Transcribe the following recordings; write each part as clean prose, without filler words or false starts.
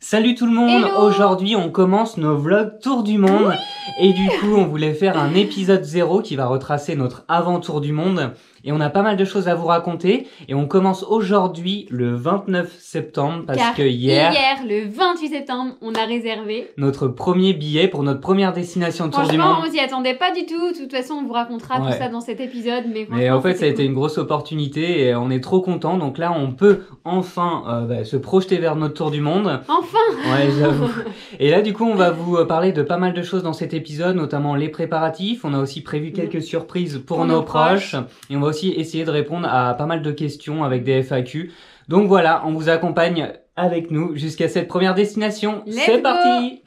Salut tout le monde. Aujourd'hui on commence nos vlogs tour du monde. Et du coup on voulait faire un épisode 0 qui va retracer notre avant-tour du monde. Et on a pas mal de choses à vous raconter. Et on commence aujourd'hui le 29 septembre parce que hier, le 28 septembre, on a réservé notre premier billet pour notre première destination de tour du monde. Franchement, on s'y attendait pas du tout. De toute façon, on vous racontera tout ça dans cet épisode. Mais en fait, ça a été une grosse opportunité et on est trop contents. Donc là, on peut enfin se projeter vers notre tour du monde. Enfin. Ouais, j'avoue. Et là, du coup, on va vous parler de pas mal de choses dans cet épisode, notamment les préparatifs. On a aussi prévu quelques surprises pour nos proches. Et on va aussi essayer de répondre à pas mal de questions avec des FAQ. Donc voilà, on vous accompagne avec nous jusqu'à cette première destination. C'est parti!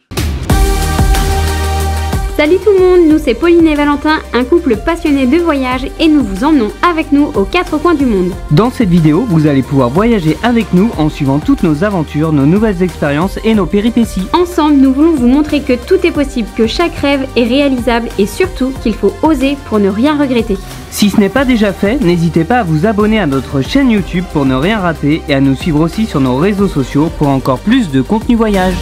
Salut tout le monde, nous c'est Pauline et Valentin, un couple passionné de voyage et nous vous emmenons avec nous aux quatre coins du monde. Dans cette vidéo, vous allez pouvoir voyager avec nous en suivant toutes nos aventures, nos nouvelles expériences et nos péripéties. Ensemble, nous voulons vous montrer que tout est possible, que chaque rêve est réalisable et surtout qu'il faut oser pour ne rien regretter. Si ce n'est pas déjà fait, n'hésitez pas à vous abonner à notre chaîne YouTube pour ne rien rater et à nous suivre aussi sur nos réseaux sociaux pour encore plus de contenu voyage.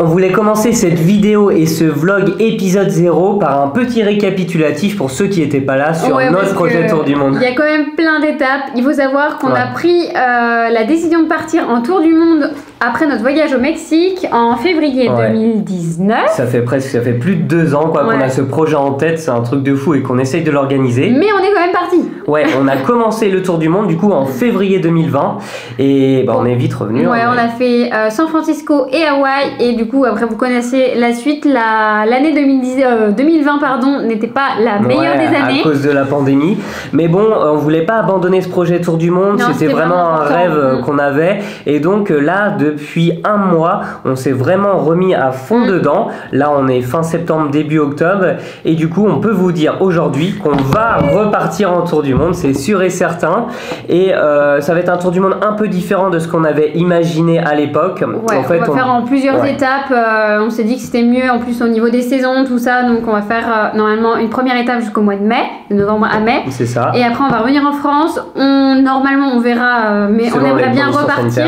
On voulait commencer cette vidéo et ce vlog épisode 0 par un petit récapitulatif pour ceux qui n'étaient pas là sur notre projet Tour du Monde. Il y a quand même plein d'étapes. Il faut savoir qu'on a pris la décision de partir en Tour du Monde après notre voyage au Mexique en février 2019. Ça fait plus de 2 ans qu'on a ce projet en tête, c'est un truc de fou et qu'on essaye de l'organiser. Mais on est quand même parti. Ouais, on a commencé le Tour du Monde du coup en février 2020 et on est vite revenu. Ouais, on a fait San Francisco et Hawaï et du coup après vous connaissez la suite. L'année 2020 n'était pas la meilleure des années à cause de la pandémie. Mais bon, on voulait pas abandonner ce projet Tour du Monde, c'était vraiment un rêve qu'on avait et donc là depuis un mois, on s'est vraiment remis à fond dedans. Là, on est fin septembre, début octobre et du coup, on peut vous dire aujourd'hui qu'on va repartir en Tour du Monde, c'est sûr et certain. Et ça va être un Tour du Monde un peu différent de ce qu'on avait imaginé à l'époque. En fait, on va faire en plusieurs étapes. On s'est dit que c'était mieux en plus au niveau des saisons, tout ça. Donc, on va faire normalement une première étape jusqu'au mois de mai, de novembre à mai. C'est ça. Et après, on va revenir en France. Normalement, on verra, mais on aimerait bien repartir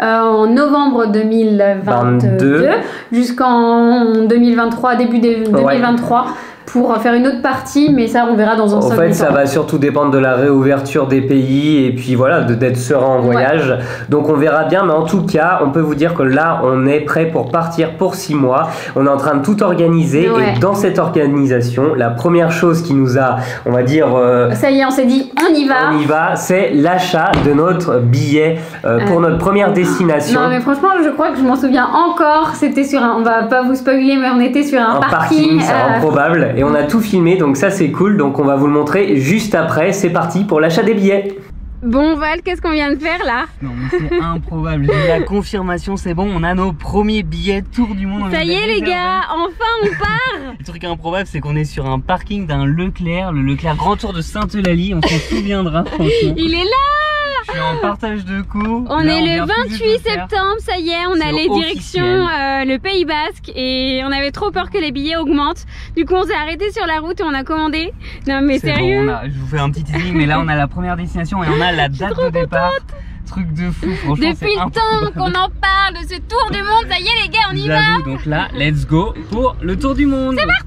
en novembre 2022 jusqu'en 2023, début 2023. Pour faire une autre partie, mais ça on verra dans un second temps. En fait, ça va surtout dépendre de la réouverture des pays et puis voilà, d'être serein en voyage. Donc on verra bien, mais en tout cas, on peut vous dire que là, on est prêt pour partir pour 6 mois. On est en train de tout organiser et dans cette organisation, la première chose qui nous a, on va dire... ça y est, on s'est dit, on y va. On y va, c'est l'achat de notre billet pour notre première destination. Non mais franchement, je crois que je m'en souviens encore. C'était sur un... On va pas vous spoiler, mais on était sur un parking. C'est improbable. Et on a tout filmé, donc ça c'est cool, donc on va vous le montrer juste après. C'est parti pour l'achat des billets. Bon Val, qu'est-ce qu'on vient de faire là? Non mais c'est improbable, j'ai la confirmation, c'est bon, on a nos premiers billets Tour du Monde. Ça y est les gars, enfin on part. Le truc improbable c'est qu'on est sur un parking d'un Leclerc, le Leclerc Grand Tour de Sainte-Eulalie, on s'en souviendra franchement. Il est là. Je suis en partage de coups. On est le 28 septembre, ça y est, on allait direction le Pays Basque et on avait trop peur que les billets augmentent. Du coup, on s'est arrêté sur la route et on a commandé. Non mais sérieux. Bon, je vous fais un petit teasing, mais là on a la première destination et on a la date de départ. Truc de fou, franchement. Depuis le temps qu'on en parle de ce tour du monde, ça y est les gars, on y va. Donc là, let's go pour le tour du monde. C'est parti.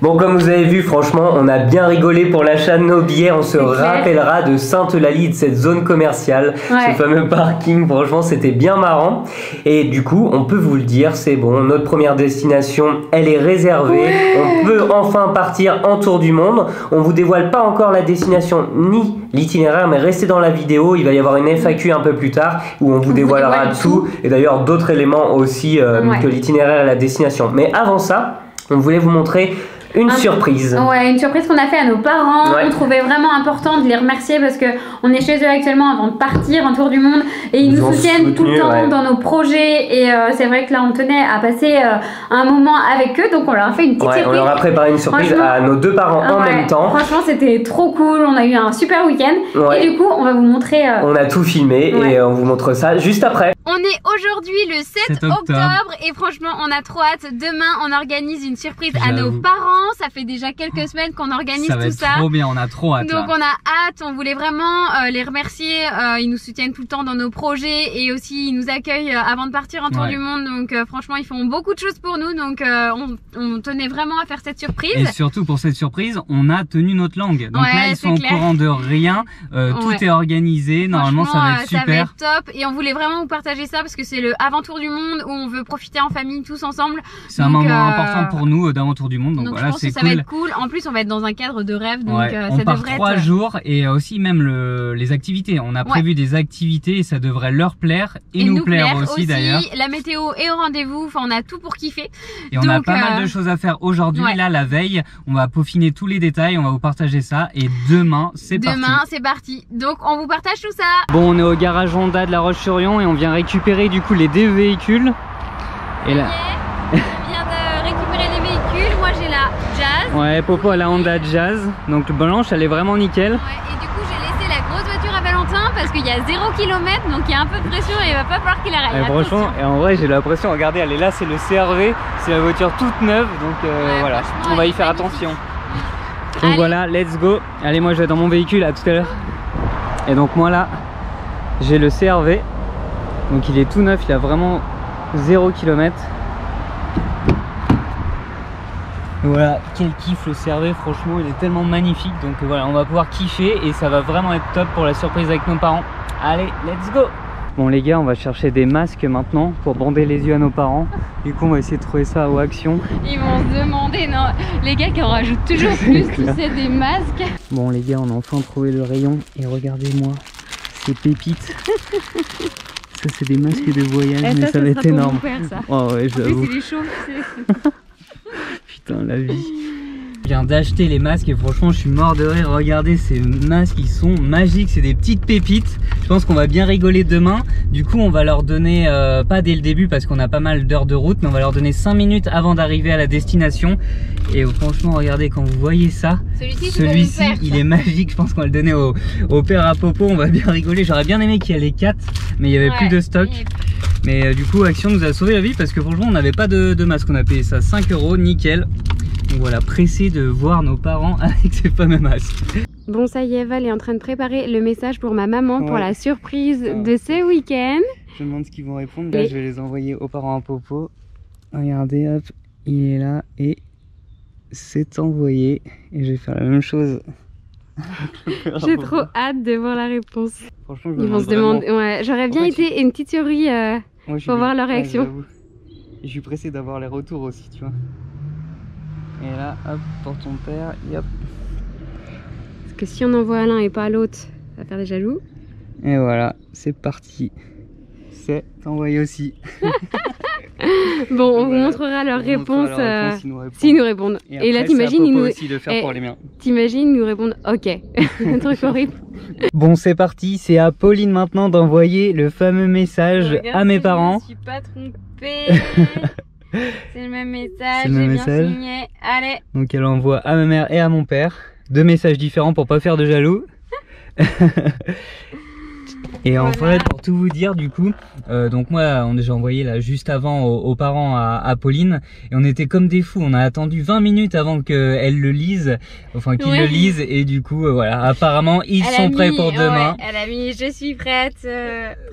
Bon, comme vous avez vu, franchement, on a bien rigolé pour l'achat de nos billets. On se rappellera de Sainte-Eulalie, de cette zone commerciale, ce fameux parking. Franchement, c'était bien marrant. Et du coup, on peut vous le dire, c'est bon, notre première destination, elle est réservée. On peut enfin partir en Tour du Monde. On vous dévoile pas encore la destination ni l'itinéraire, mais restez dans la vidéo. Il va y avoir une FAQ un peu plus tard où on vous dévoilera tout. Et d'ailleurs, d'autres éléments aussi que l'itinéraire et la destination. Mais avant ça, on voulait vous montrer une surprise. Ouais, une surprise qu'on a fait à nos parents. On trouvait vraiment important de les remercier parce que on est chez eux actuellement avant de partir en Tour du monde et ils nous soutiennent tout le temps dans nos projets et c'est vrai que là on tenait à passer un moment avec eux, donc on leur a fait une petite surprise. On leur a préparé une surprise à nos 2 parents en même temps. Franchement c'était trop cool, on a eu un super week-end et du coup on va vous montrer. On a tout filmé et on vous montre ça juste après. On est aujourd'hui le 7 octobre et franchement on a trop hâte. Demain on organise une surprise à nos parents. Ça fait déjà quelques semaines qu'on organise tout ça. Ça va être trop bien, on a trop hâte. Donc on a hâte, on voulait vraiment les remercier. Ils nous soutiennent tout le temps dans nos projets et aussi ils nous accueillent avant de partir en tour du monde. Donc franchement ils font beaucoup de choses pour nous. Donc on tenait vraiment à faire cette surprise. Et surtout pour cette surprise on a tenu notre langue. Donc là ils sont au courant de rien. Tout est organisé, normalement ça va être super. Ça va être top et on voulait vraiment vous partager ça parce que c'est le avant-tour du monde où on veut profiter en famille tous ensemble. C'est un moment important pour nous d'avant-tour du monde. Donc voilà, c'est cool. Ça va être cool. En plus, on va être dans un cadre de rêve. Donc on part 3 jours et aussi même les activités. On a prévu des activités et ça devrait leur plaire et nous plaire aussi d'ailleurs. La météo est au rendez-vous. Enfin, on a tout pour kiffer. Et on a pas mal de choses à faire aujourd'hui. Là, la veille, on va peaufiner tous les détails. On va vous partager ça et demain, c'est parti. Demain, c'est parti. Donc, on vous partage tout ça. Bon, on est au garage Honda de La Roche-sur-Yon et on vient récupérer du coup les deux véhicules. Et là, on vient de récupérer les véhicules. Moi j'ai la Jazz. Ouais, Popo a la Honda Jazz. Donc blanche, elle est vraiment nickel. Ouais, et du coup j'ai laissé la grosse voiture à Valentin parce qu'il y a 0 km, donc il y a un peu de pression et il va pas falloir qu'il arrête. Franchement, et en vrai j'ai l'impression, regardez, elle est là, c'est le CR-V, c'est la voiture toute neuve, donc voilà, on va y faire attention. Donc voilà, let's go. Allez, moi je vais dans mon véhicule, à tout à l'heure. Et donc moi là, j'ai le CR-V. Donc il est tout neuf, il a vraiment 0 km. Voilà, quel kiff le CR-V, franchement il est tellement magnifique. Donc voilà, on va pouvoir kiffer et ça va vraiment être top pour la surprise avec nos parents. Allez, let's go. Bon les gars, on va chercher des masques maintenant pour bander les yeux à nos parents. Du coup on va essayer de trouver ça au Action. Ils vont se demander, non, les gars qui en rajoutent toujours plus, tu sais, des masques. Bon les gars, on a enfin trouvé le rayon et regardez-moi ces pépites. Ça c'est des masques de voyage, mais ça va être énorme. Oh ouais, j'avoue. Il est chaud, tu sais. Putain, la vie. Je viens d'acheter les masques et franchement je suis mort de rire. Regardez ces masques, ils sont magiques, c'est des petites pépites. Je pense qu'on va bien rigoler demain. Du coup on va leur donner, pas dès le début parce qu'on a pas mal d'heures de route, mais on va leur donner 5 minutes avant d'arriver à la destination. Et franchement regardez, quand vous voyez ça, celui-ci il est magique. Je pense qu'on va le donner au père à Popo, on va bien rigoler. J'aurais bien aimé qu'il y ait les 4, mais il n'y avait plus de stock. Mais du coup Action nous a sauvé la vie parce que franchement on n'avait pas de masque. On a payé ça 5 €, nickel. Donc voilà, pressé de voir nos parents avec ces fameux masques. Bon, ça y est, Val est en train de préparer le message pour ma maman pour la surprise de ce week-end. Je me demande ce qu'ils vont répondre. Là, je vais les envoyer aux parents à Popo. Regardez, hop, il est là et c'est envoyé. Et je vais faire la même chose. J'ai trop hâte de voir la réponse. Franchement, ils vont se demander. Ouais, j'aurais bien été une petite souris pour voir leur réaction. Je suis pressé d'avoir les retours aussi, tu vois. Et là, hop, pour ton père, yop. Parce que si on envoie à l'un et pas à l'autre, ça va faire des jaloux. Et voilà, c'est parti. C'est envoyé aussi. Bon, on vous montrera leur réponse s'ils nous répondent. Et là, t'imagines, ils nous aussi de faire pour les miens. T'imagines, ils nous répondent OK. Un truc horrible. Bon, c'est parti. C'est à Pauline maintenant d'envoyer le fameux message à mes parents. Je me suis pas trompée. C'est le même message, j'ai bien signé. Allez. Donc elle envoie à ma mère et à mon père 2 messages différents pour pas faire de jaloux. Et en fait, pour tout vous dire, du coup, donc moi, j'ai envoyé là juste avant aux parents à Pauline, et on était comme des fous. On a attendu 20 minutes avant qu'elle le lise, enfin qu'ils le lisent, et du coup, voilà, apparemment ils sont prêts pour demain. Elle a mis, je suis prête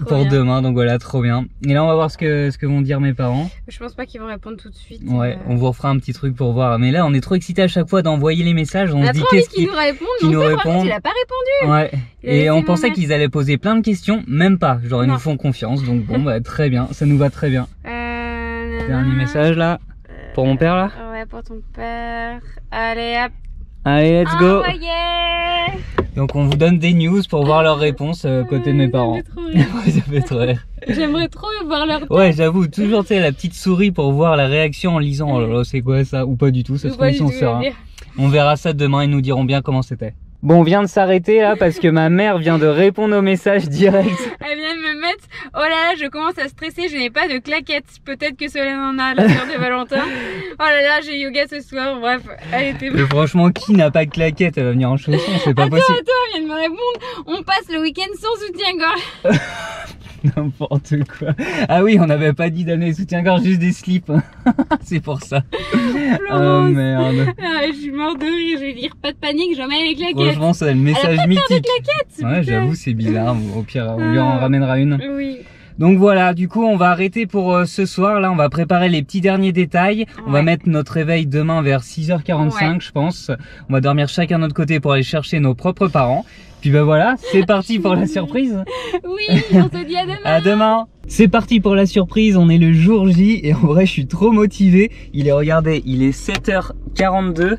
pour demain, donc voilà, trop bien. Et là, on va voir ce que vont dire mes parents. Je pense pas qu'ils vont répondre tout de suite. Ouais, on vous refera un petit truc pour voir. Mais là, on est trop excités à chaque fois d'envoyer les messages. On se dit qu'est-ce qu'ils nous répondent. Il a pas répondu. Ouais. Et on pensait qu'ils allaient poser plein de questions, même pas. Genre ils nous font confiance, donc bon bah très bien, ça nous va très bien. Dernier message là, pour mon père là. Ouais, pour ton père. Allez hop. Allez, let's go. Envoyé. Donc on vous donne des news pour voir leurs réponses côté de mes parents. Ça fait trop rire. J'aimerais trop voir leur tête. Ouais, j'avoue, toujours tu sais la petite souris pour voir la réaction en lisant. Oh là là, c'est quoi ça? Ou pas du tout, ça se trouve si on se fera. On verra ça demain, ils nous diront bien comment c'était. Bon, on vient de s'arrêter là parce que ma mère vient de répondre au message direct. Elle vient de me mettre, oh là là, je commence à stresser, je n'ai pas de claquettes. Peut-être que Solène en a, la sœur de Valentin. Oh là là, j'ai yoga ce soir, bref, elle était... Mais franchement, qui n'a pas de claquettes? Elle va venir en chaussons, c'est pas possible. Attends, elle vient de me répondre, on passe le week-end sans soutien-gorge. N'importe quoi. Ah oui, on n'avait pas dit d'amener les soutiens-gorge, juste des slips. C'est pour ça. Oh merde. Ah, je suis mort de rire, je vais dire pas de panique, j'emmène les claquettes. Franchement, c'est le message mythique. Ouais, j'avoue, c'est bizarre. Au pire, on lui en ramènera une. Oui. Donc voilà, du coup on va arrêter pour ce soir. Là on va préparer les petits derniers détails. On va mettre notre réveil demain vers 6h45 je pense. On va dormir chacun de notre côté pour aller chercher nos propres parents. Puis bah voilà, c'est parti pour la surprise. Oui, on se dit à demain. À demain. C'est parti pour la surprise, on est le jour J et en vrai je suis trop motivé. Regardez, il est 7h42.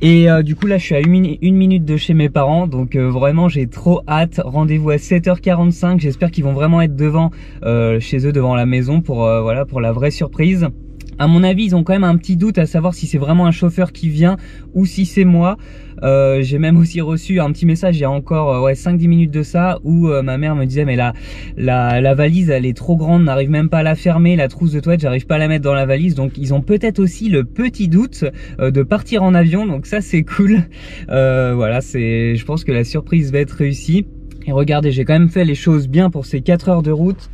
Et du coup là je suis à une minute de chez mes parents, donc vraiment j'ai trop hâte. Rendez-vous à 7h45, j'espère qu'ils vont vraiment être devant chez eux, devant la maison pour voilà, pour la vraie surprise. À mon avis ils ont quand même un petit doute à savoir si c'est vraiment un chauffeur qui vient ou si c'est moi. J'ai même aussi reçu un petit message il y a encore 5-10 minutes de ça où ma mère me disait mais la valise elle est trop grande, n'arrive même pas à la fermer, la trousse de toilette j'arrive pas à la mettre dans la valise, donc ils ont peut-être aussi le petit doute de partir en avion, donc ça c'est cool. Voilà, je pense que la surprise va être réussie. Et regardez, j'ai quand même fait les choses bien pour ces 4 heures de route.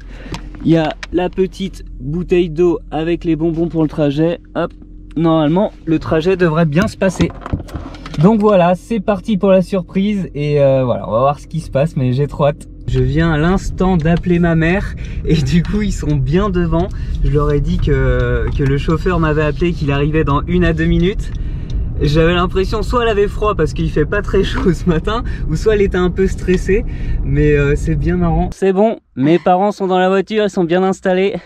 Il y a la petite bouteille d'eau avec les bonbons pour le trajet. Hop, normalement le trajet devrait bien se passer. Donc voilà, c'est parti pour la surprise et voilà, on va voir ce qui se passe, mais j'ai trop hâte. Je viens à l'instant d'appeler ma mère et du coup ils sont bien devant. Je leur ai dit que le chauffeur m'avait appelé, qu'il arrivait dans 1 à 2 minutes. J'avais l'impression soit elle avait froid parce qu'il fait pas très chaud ce matin, ou soit elle était un peu stressée, mais c'est bien marrant. C'est bon, mes parents sont dans la voiture, ils sont bien installés.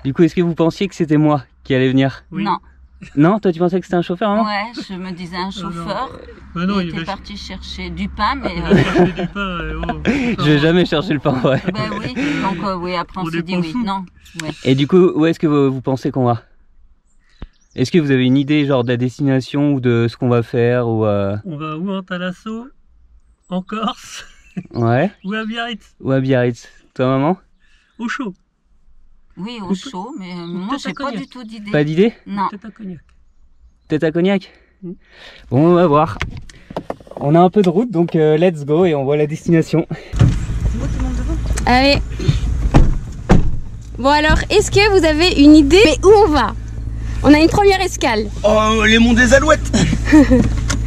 Du coup, est-ce que vous pensiez que c'était moi qui allais venir? Oui. Non. Non, toi tu pensais que c'était un chauffeur, non? Ouais, je me disais un chauffeur. Non, il était parti chercher du pain, mais. Chercher du pain, Je vais jamais chercher le pain, ouais. Ben oui, donc oui, après on s'est dit oui. Non. Ouais. Et du coup, où est-ce que vous pensez qu'on va? Est-ce que vous avez une idée genre de la destination ou de ce qu'on va faire ou On va ou en Thalasso, en Corse, ouais. Ou à Biarritz. Ou à Biarritz. Toi maman? Au chaud. Oui, au chaud, mais moi j'ai pas du tout d'idée. Pas d'idée? Non. Peut-être à Cognac. Peut-être à Cognac. Bon, on va voir. On a un peu de route, donc let's go et on voit la destination. C'est moi qui monte devant. Allez. Bon alors, est-ce que vous avez une idée? Mais où on va? On a une première escale. Oh, les monts des Alouettes.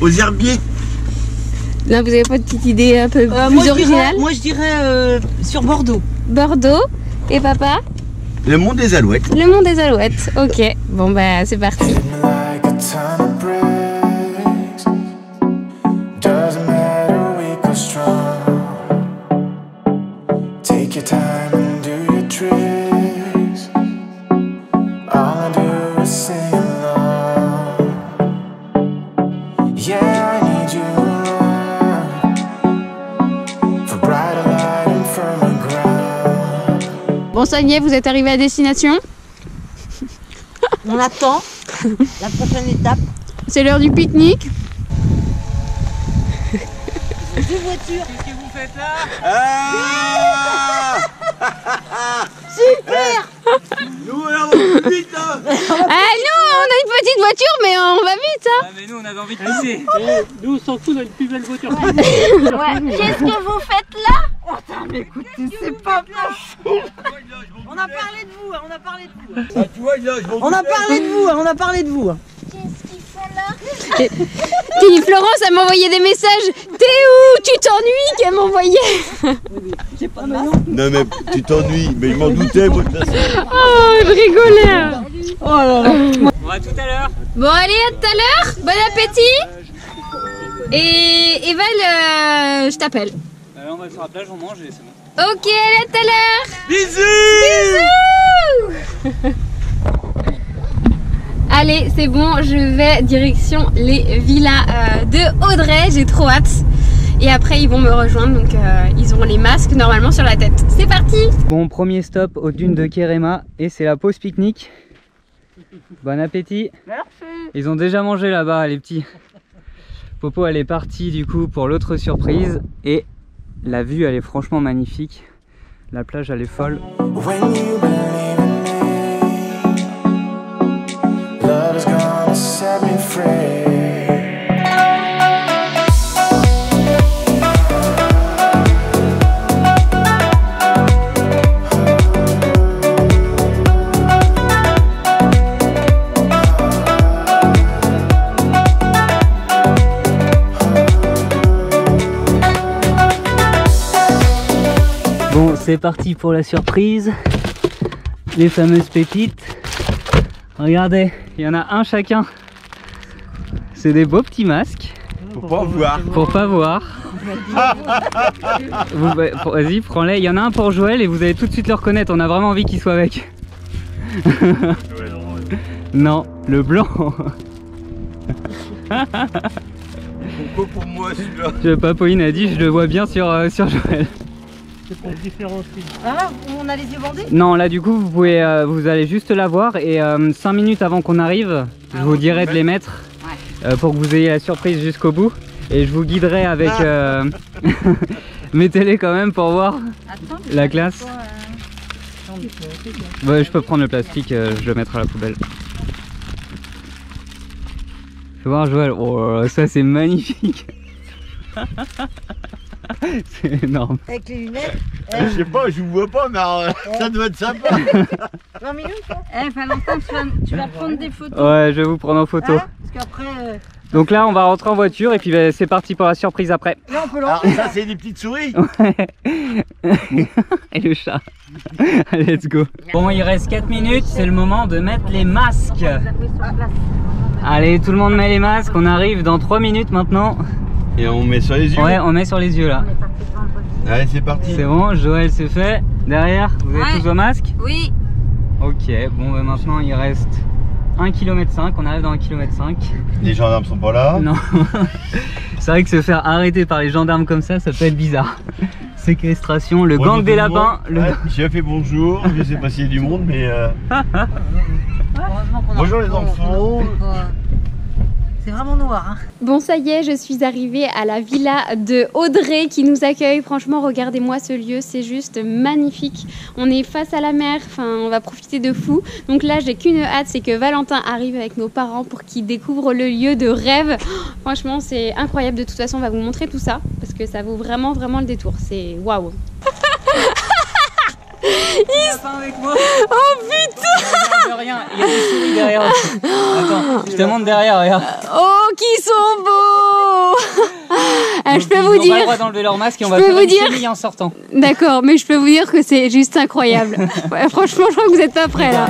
Aux herbiers. Là, vous avez pas de petite idée un peu plus originale? Moi, je dirais sur Bordeaux. Bordeaux. Et papa? Le mont des Alouettes. Le mont des Alouettes. Ok. Bon bah c'est parti. Bon, ça y est, vous êtes arrivé à destination. On attend la prochaine étape. C'est l'heure du pique-nique. Deux voitures. Qu'est-ce que vous faites là? Super. Nous, on va vite, hein. Ah non, on a une petite voiture, mais on va vite, hein. Ah mais nous on avait envie de pisser. Nous, on s'en fout, on a une plus belle voiture. Ouais, qu'est-ce que vous faites là? Attends, mais écoutez, c'est pas possible. On a parlé de vous, on a parlé de vous. Ah, tu vois, là, je On a parlé de vous, on a parlé de vous. Qu'est-ce qu'ils font là? Puis Florence, elle m'envoyait des messages. T'es où? Tu t'ennuies? Qu'elle m'envoyait. J'ai pas de masque. Non, mais tu t'ennuies, mais je m'en doutais, moi, de toute façon. Oh, je rigolais. Oh là là. Bon, à tout à l'heure. Bon, allez, à tout à l'heure. Bon appétit. Et Eval, je t'appelle. Alors on va sur la plage, on mange et c'est bon. Ok, à tout à l'heure. Bisous. Bisous. Allez, c'est bon, je vais direction les villas de Audrey. J'ai trop hâte. Et après, ils vont me rejoindre, donc ils auront les masques normalement sur la tête. C'est parti. Bon, premier stop aux dunes de Kerema et c'est la pause pique-nique. Bon appétit. Merci. Ils ont déjà mangé là-bas, les petits. Popo, elle est partie du coup pour l'autre surprise et la vue, elle est franchement magnifique. La plage, elle est folle. C'est parti pour la surprise. Les fameuses pépites. Regardez, il y en a un chacun. C'est des beaux petits masques. Pour pas voir. Pour pas voir. Vas-y, prends-les. Il y en a un pour Joël et vous allez tout de suite le reconnaître. On a vraiment envie qu'il soit avec. Non, le blanc. Pourquoi pour moi celui-là? Papouine a dit, je le vois bien sur Joël. C'est pour différencier. Ah, on a les yeux bandés? Non, là du coup vous pouvez, vous allez juste la voir et 5 minutes avant qu'on arrive, je vous dirai de les mettre pour que vous ayez la surprise jusqu'au bout et je vous guiderai avec. Mettez-les quand même pour voir. Attends, la classe. Ouais, je peux prendre le plastique, je le mettrai à la poubelle. Fais voir Joël. Oh, ça c'est magnifique. C'est énorme. Avec les lunettes. Je sais pas, je vous vois pas, mais ça doit être sympa. 20 minutes quoi. Valentin, tu vas prendre des photos. Ouais, je vais vous prendre en photo. Hein, parce qu'après. Donc là, on va rentrer en voiture et puis bah, c'est parti pour la surprise après. Là, on peut Alors, lancer. ça, c'est des petites souris. Ouais. Et le chat. Let's go. Bon, il reste 4 minutes, c'est le moment de mettre les masques. Allez, tout le monde met les masques, on arrive dans 3 minutes maintenant. Et on met sur les yeux. Ouais, on met sur les yeux là. Allez, c'est parti. C'est bon, Joël c'est fait. Derrière, vous avez tous vos masques? Oui. Ok, bon bah maintenant il reste 1,5 km, on arrive dans 1,5 km. Les gendarmes sont pas là. Non. C'est vrai que se faire arrêter par les gendarmes comme ça peut être bizarre. Séquestration, le Bonjour gang des tout le monde. lapins. Ouais, j'ai fait bonjour, je sais pas s'il y a du monde, mais. Bonjour les enfants. C'est vraiment noir. Hein. Bon, ça y est, je suis arrivée à la villa de Audrey qui nous accueille. Franchement, regardez-moi ce lieu, c'est juste magnifique. On est face à la mer, enfin, on va profiter de fou. Donc là, j'ai qu'une hâte, c'est que Valentin arrive avec nos parents pour qu'ils découvrent le lieu de rêve. Franchement, c'est incroyable. De toute façon, on va vous montrer tout ça parce que ça vaut vraiment, vraiment le détour. C'est waouh. Avec moi. Oh putain! Rien, il y a des souris derrière. Attends, je te montre derrière, regarde. Oh, qui sont beaux! Je peux vous dire. On va le droit dire. d'enlever leur masque et on va faire une chenille en sortant. D'accord, mais je peux vous dire que c'est juste incroyable. Ouais, franchement, je crois que vous n'êtes pas prêts là.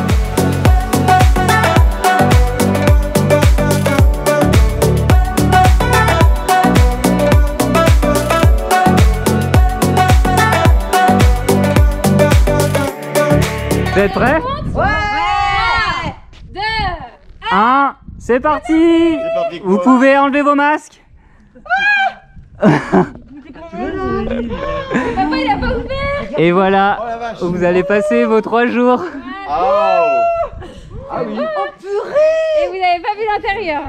Vous êtes prêts? Ouais. 2, 1, c'est parti! C'est parti, Vous quoi. pouvez enlever vos masques? Papa, il a pas ouvert. Et voilà, Oh la vache. vous allez passer vos 3 jours. Oh. Ah oui. Et vous n'avez pas vu l'intérieur.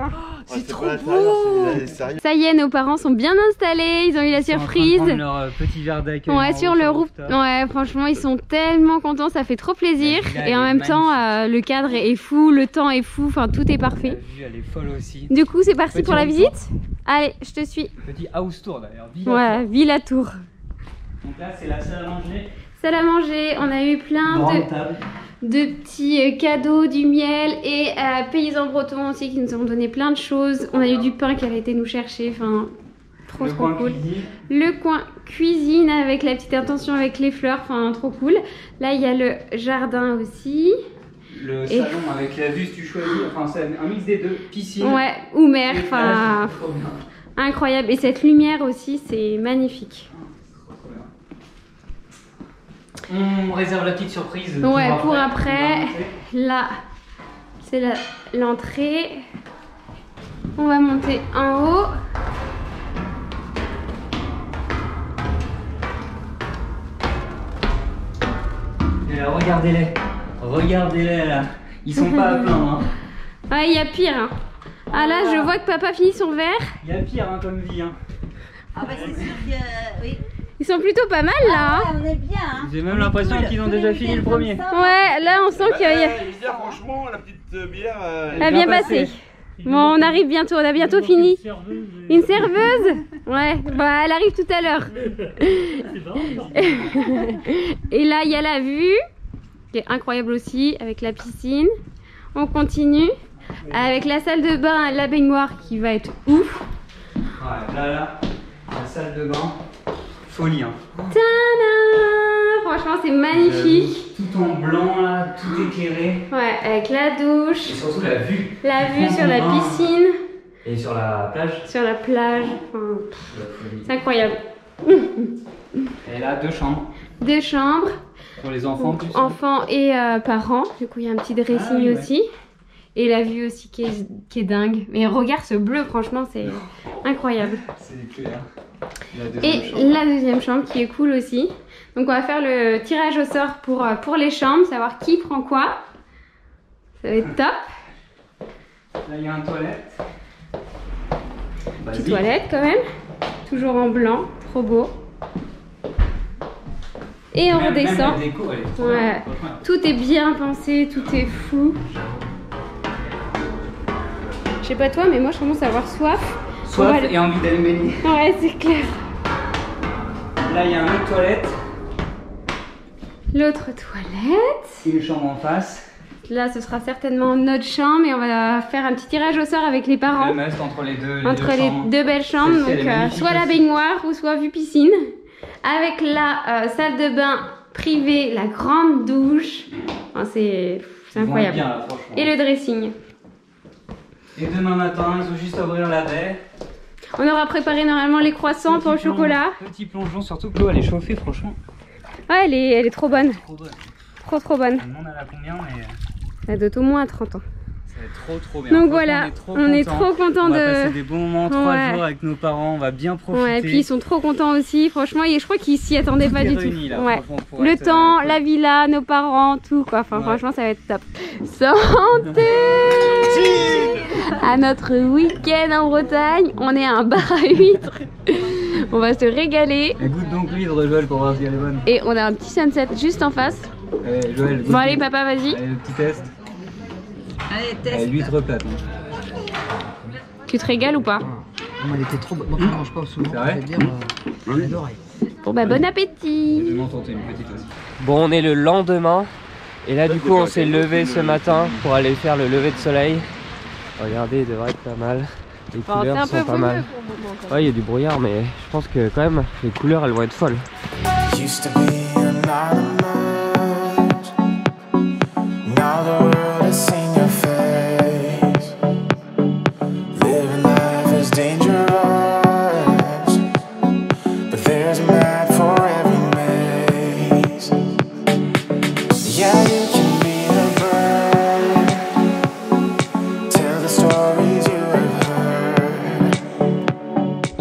C'est trop beau. Sérieux. Ça y est, nos parents sont bien installés, ils ont eu la surprise. Ils sont en train de prendre leur petit verre d'accueil. Ouais, sur le rooftop. Ouais, franchement, ils sont tellement contents, ça fait trop plaisir. La villa, Et en elle est même temps, le cadre est fou, le temps est fou, enfin tout est La parfait. vue, elle est folle aussi. Du coup, c'est parti Petit pour la room visite. Allez, je te suis. Petit house tour d'ailleurs. Villa Ouais, tour. Villa Tour. Donc là, c'est la salle à manger. Salle à manger, on a eu plein Grande table. de petits cadeaux, du miel et paysans bretons aussi qui nous ont donné plein de choses. On a eu du pain qui a été nous chercher, enfin trop Le trop coin cool. cuisine. Le coin cuisine avec la petite intention avec les fleurs, enfin trop cool. Là il y a le jardin aussi. Le Et- salon avec la vue, si tu choisis. Enfin, c'est un mix des deux. Piscine. Ouais, ou mer, et enfin plage. Trop bien. incroyable. Et cette lumière aussi, c'est magnifique. On réserve la petite surprise. Ouais, pour On va après. monter. Là, c'est l'entrée. On va monter en haut. Et là, regardez-les. Regardez-les là. Ils sont pas à plaindre. Hein. Ouais, il y a pire. Hein. Ah là, je vois que papa finit son verre. Il y a pire hein, comme vie. Hein. Ah bah c'est sûr que oui. Ils sont plutôt pas mal là. Hein. on est bien. Hein. J'ai même l'impression qu'ils ont déjà fini le premier. Ouais, là on sent qu'il y a... Franchement, la petite bière. Elle a bien passé. Bon, on arrive bientôt, on a bientôt fini. Une serveuse? Ouais, bah elle arrive tout à l'heure. Et là, il y a la vue, qui est incroyable aussi, avec la piscine. On continue avec la salle de bain, la baignoire qui va être ouf. Ouais, là, la salle de bain. Folie hein. Tadam! franchement c'est magnifique. Tout en blanc là, tout éclairé. Ouais, avec la douche. Et surtout la vue. La vue sur la piscine. Et sur la plage. Sur la plage. Enfin, c'est incroyable. Et là, 2 chambres. 2 chambres. Pour les enfants. Donc, enfants et parents. Du coup, il y a un petit dressing aussi. Et la vue aussi qui est dingue. Mais regarde ce bleu, franchement, c'est incroyable. C'est clair. La deuxième chambre qui est cool aussi. Donc on va faire le tirage au sort pour les chambres, savoir qui prend quoi. Ça va être top. Là, il y a une toilette. Petite toilette quand même. Toujours en blanc, trop beau. Et on redescend. Même la déco, elle est trop ouais. bien. Tout est bien pensé, tout est fou. Je sais pas toi, mais moi je commence à avoir soif. Soif et envie d'aller baigner. Ouais, c'est clair. Là, il y a une autre toilette. L'autre toilette. Une chambre en face. Là, ce sera certainement notre chambre et on va faire un petit tirage au sort avec les parents. Le must entre les deux. Entre les deux belles chambres. Donc, soit la baignoire ou soit vue piscine. Avec la salle de bain privée, la grande douche. Enfin, c'est incroyable. Bien, là, et le dressing. Et demain matin, ils ont juste à ouvrir la baie. On aura préparé normalement les croissants pour le chocolat. Petit plongeon, surtout que l'eau elle est chauffée, franchement. Ouais, elle est trop bonne. Trop bonne. Trop bonne. Le monde elle a combien mais... Elle doit être au moins à 30 ans. Ça va être trop bien. Donc voilà, on est trop contents de... On va passer des bons moments, 3 jours avec nos parents, on va bien profiter. Ouais, et puis ils sont trop contents aussi, franchement, et je crois qu'ils s'y attendaient pas du tout. Là, ouais. Le temps, la villa, nos parents, tout quoi, enfin franchement ça va être top. Santé à notre week-end en Bretagne, on est à un bar à huîtres. On va se régaler. Elle goûte donc l'huître, Joël, pour voir si elle est bonne. Et on a un petit sunset juste en face. Allez, Joël, bon allez papa, vas-y. Allez, le petit test. Allez, test. L'huître plate. Tu te régales ou pas? Non, elle était trop bonne. Moi, je mange pas souvent. C'est vrai? J'adore. Bon bah bon appétit. Je m'en tentais une petite aussi. Bon, on est le lendemain. Et là, du coup, on s'est levé ce matin pour aller faire le lever de soleil. Regardez, il devrait être pas mal. Les couleurs sont pas mal. Ouais, il y a du brouillard, mais je pense que quand même, les couleurs, elles vont être folles.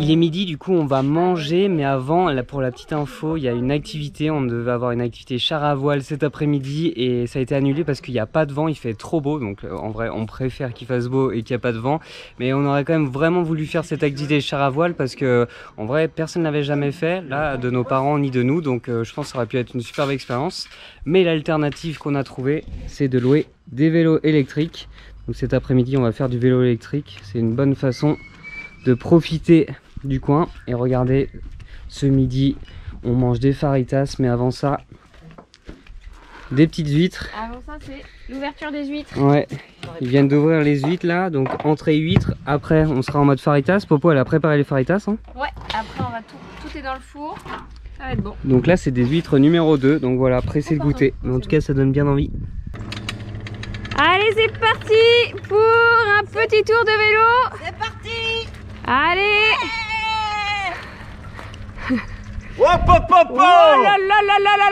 Il est midi, du coup on va manger, mais avant, là, pour la petite info, il y a une activité, on devait avoir une activité char à voile cet après-midi et ça a été annulé parce qu'il n'y a pas de vent, il fait trop beau, donc en vrai on préfère qu'il fasse beau et qu'il n'y a pas de vent, mais on aurait quand même vraiment voulu faire cette activité char à voile parce que en vrai personne n'avait jamais fait, là, de nos parents ni de nous, donc je pense que ça aurait pu être une superbe expérience, mais l'alternative qu'on a trouvée, c'est de louer des vélos électriques. Donc cet après-midi on va faire du vélo électrique, c'est une bonne façon de profiter du coin. Et regardez, ce midi on mange des faritas, mais avant ça des petites huîtres. Avant ça c'est l'ouverture des huîtres. Ouais, ils viennent d'ouvrir les huîtres là, donc entrée huîtres, après on sera en mode faritas. Popo elle a préparé les faritas hein. Ouais, après on va tout est dans le four, ça va être bon. Donc là c'est des huîtres numéro 2, donc voilà, pressé de goûter, mais en tout cas ça donne bien envie. Allez c'est parti pour un petit tour de vélo. C'est parti. Allez. Hop hop hop hop. Oh là là là là là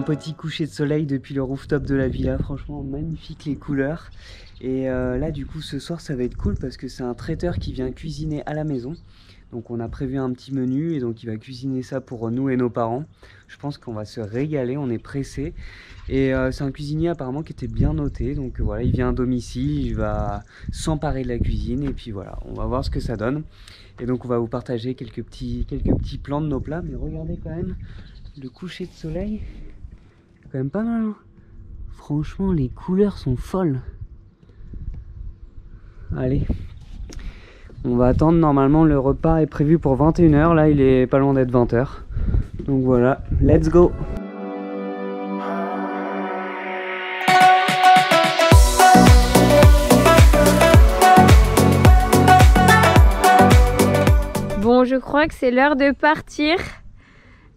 petit coucher de soleil depuis le rooftop de la villa, franchement magnifique les couleurs. Et là du coup ce soir ça va être cool parce que c'est un traiteur qui vient cuisiner à la maison. Donc on a prévu un petit menu et donc il va cuisiner ça pour nous et nos parents. Je pense qu'on va se régaler, on est pressés. Et c'est un cuisinier apparemment qui était bien noté. Donc voilà, il vient à domicile, il va s'emparer de la cuisine et puis voilà, on va voir ce que ça donne. Et donc on va vous partager quelques petits plans de nos plats. Mais regardez quand même le coucher de soleil, c'est quand même pas mal hein. Franchement les couleurs sont folles. Allez. On va attendre, normalement le repas est prévu pour 21 h, là il est pas loin d'être 20 h. Donc voilà, let's go. Bon, je crois que c'est l'heure de partir.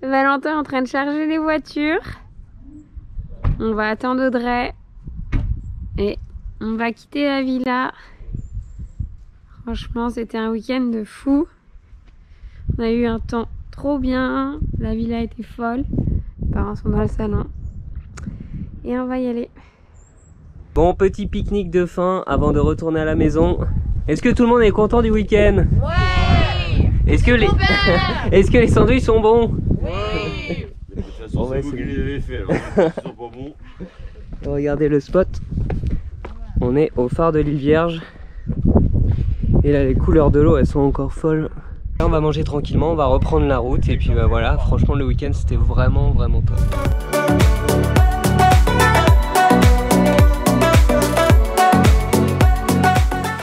Valentin est en train de charger les voitures. On va attendre Audrey. Et on va quitter la villa. Franchement, c'était un week-end de fou. On a eu un temps trop bien. La villa était folle. Les parents sont dans le salon. Et on va y aller. Bon, petit pique-nique de fin avant de retourner à la maison. Est-ce que tout le monde est content du week-end? Ouais. Est-ce que les... Est-ce que les sandwichs sont bons? Oui. De toute façon, c'est vous qui les avez fait, alors ils sont pas bons. Regardez le spot. On est au phare de l'île Vierge. Et là les couleurs de l'eau elles sont encore folles. Là on va manger tranquillement, on va reprendre la route et puis bah voilà, franchement le week-end c'était vraiment top.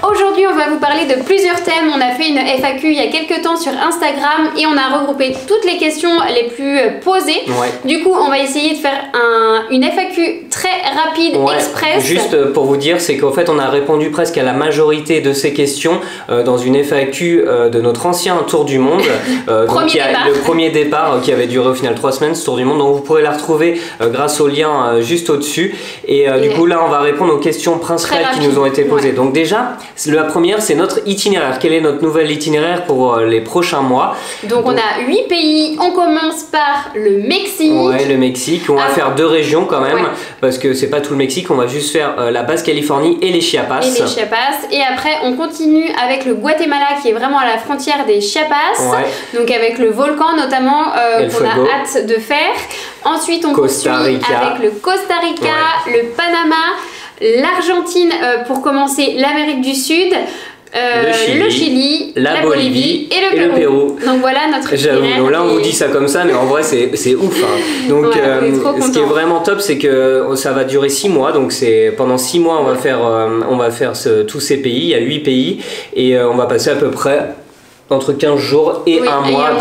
Aujourd'hui, on va vous parler de plusieurs thèmes. On a fait une FAQ il y a quelques temps sur Instagram et on a regroupé toutes les questions les plus posées. Ouais. Du coup, on va essayer de faire une FAQ très rapide, express. Juste pour vous dire, c'est qu'en fait, on a répondu presque à la majorité de ces questions dans une FAQ de notre ancien tour du monde. Donc, le premier départ qui avait duré au final 3 semaines, ce tour du monde. Donc, vous pourrez la retrouver grâce au lien juste au-dessus. Et du coup, là, on va répondre aux questions principales qui nous ont été posées. Ouais. Donc, déjà, la première, c'est notre itinéraire. Quel est notre nouvel itinéraire pour les prochains mois? Donc, on a 8 pays. On commence par le Mexique. Ouais, le Mexique. On va faire 2 régions quand même, parce que c'est pas tout le Mexique. On va juste faire la Basse-Californie et les Chiapas. Et après, on continue avec le Guatemala qui est vraiment à la frontière des Chiapas. Ouais. Donc, avec le volcan notamment qu'on a hâte de faire. Ensuite, on continue avec le Costa Rica, le Panama, l'Argentine pour commencer, l'Amérique du Sud, le Chili, la Bolivie et le Pérou. Donc voilà notre itinéraire. Donc là on vous dit ça comme ça, mais en vrai c'est ouf. Hein. Donc ce qui est vraiment top, c'est que ça va durer 6 mois. Donc c'est pendant 6 mois on va faire tous ces pays. Il y a 8 pays et on va passer à peu près entre 15 jours et un mois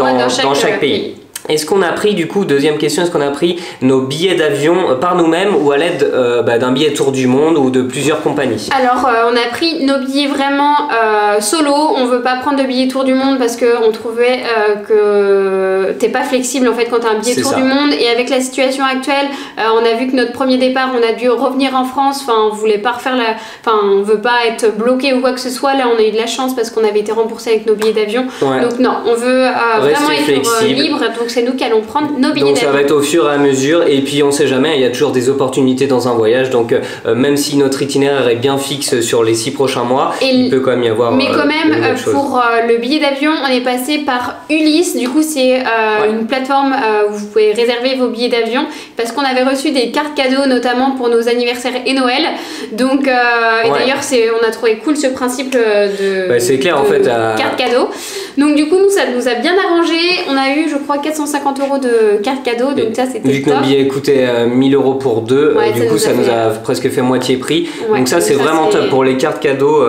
dans chaque pays. Est-ce qu'on a pris, du coup, deuxième question, est-ce qu'on a pris nos billets d'avion par nous-mêmes ou à l'aide d'un billet tour du monde ou de plusieurs compagnies? Alors, on a pris nos billets vraiment solo. On veut pas prendre de billets tour du monde parce qu'on trouvait que t'es pas flexible en fait quand t'as un billet tour du monde. Et avec la situation actuelle, on a vu que notre premier départ, on a dû revenir en France. Enfin, on voulait pas refaire on veut pas être bloqué ou quoi que ce soit. Là, on a eu de la chance parce qu'on avait été remboursé avec nos billets d'avion. Ouais. Donc non, on veut vraiment être libre. Donc c'est nous qui allons prendre nos billets d'avion. Donc ça va être au fur et à mesure et puis on sait jamais, il y a toujours des opportunités dans un voyage, donc même si notre itinéraire est bien fixe sur les 6 prochains mois, il peut quand même y avoir mais quand même pour le billet d'avion on est passé par Ulysse. Du coup c'est une plateforme où vous pouvez réserver vos billets d'avion parce qu'on avait reçu des cartes cadeaux notamment pour nos anniversaires et Noël, donc et d'ailleurs on a trouvé cool ce principe de c'est clair en fait carte cadeau. Donc du coup nous ça nous a bien arrangé, on a eu je crois 450 € de carte cadeau, donc ça c'était top. Vu que nos billets coûtaient 1000 € pour 2, du coup ça nous a presque fait moitié prix, donc ça c'est vraiment top pour les cartes cadeaux,